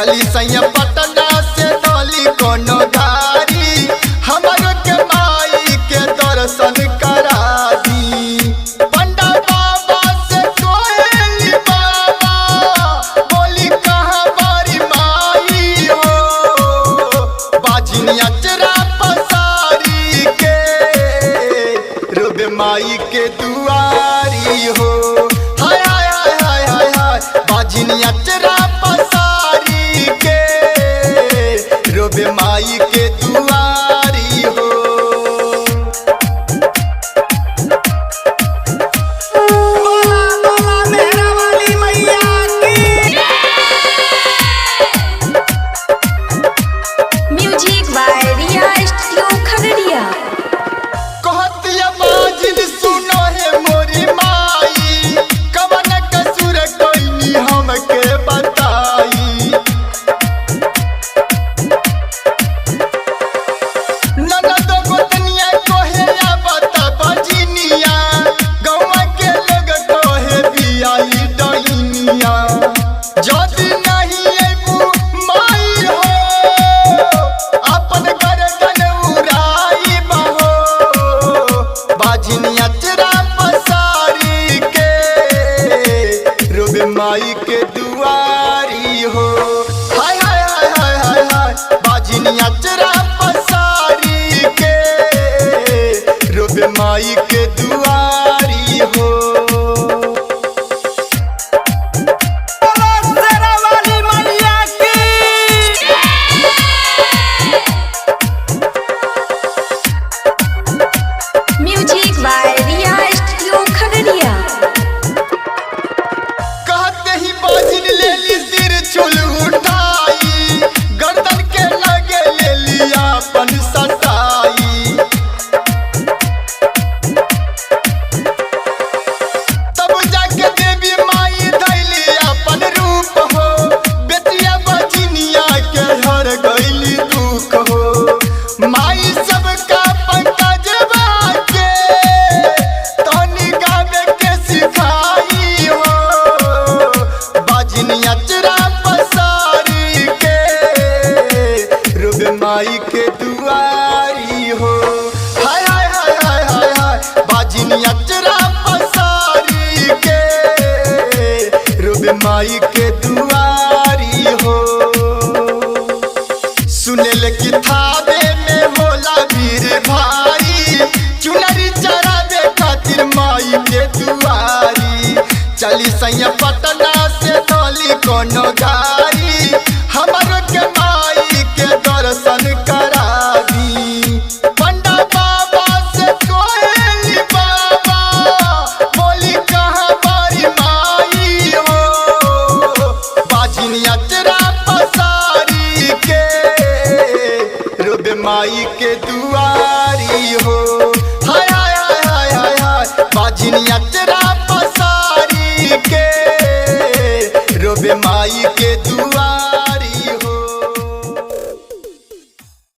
चली सैया पटना से डोली कोनो गाड़ी हमारो के माई के दर्शन करा दी। पंडा बाबा से कोहेली बाबा बोली कहाँ बारी माई हो, बाजिनी अचरा पसारी के रोबे माई के दुआरी हो। हाय हाय हाय हाय हाय हाय बाजिनी अचरा पसारी के रोबे माई के दुआरी हो। Music by Riya studio Khagaria. कहतिया बाजिन सुनो है मोरी माई, कवन कसूर कोइनी हमके बताई। ननद गोतनिया कोहेला बता बजिनिया, गौवा के लोग कोहे बियाई डइनिया। जदी नहीं अबू माई हो अपन गर्दन उड़ाई बहो, बाजिनी अचरा पसारी के रोबे माई के दुआरी हो। हाय हाय हाय हाय हाय हाय बाजिनी अचरा पसारी के रोबे माई के दुआरी हो। Music by Riya studio Khagaria. कहते ही बाजिन ले ली सिर चुल उठाई, गर्दन के लगे ले लिया अपन सटाई। तब जाके देवी माई धैली अपन रूप हो, बेटिया बजिनिया के हर गईली दुख हो। माई सबका पंकज बाके तनी गावे के सिखाई हो, बाजिनी अचरा पसारी के रोबे माई के दुआरी हो। हाय हाय हाय हाय हाय हाय बाजिनी अचरा पसारी के रोबे माई के दुआरी हो। सुनेले कि थावे में होला भीड़ भारी, चुनरी चढ़ावे खातिर माई के दुआरी। चली सैया पटना से डोली कोनो गाड़ी हमारो के माई के दर्शन करा दी। पंडा बाबा से कोहेली बाबा बोली कहाँ बारी माई हो, बाजिनी अचरा पसारी के रोबे माई के दुआरी हो। हाय हाय हाय हाय हाय हाय बाजिनी अचरा पसारी के रोबे माई के दुआरी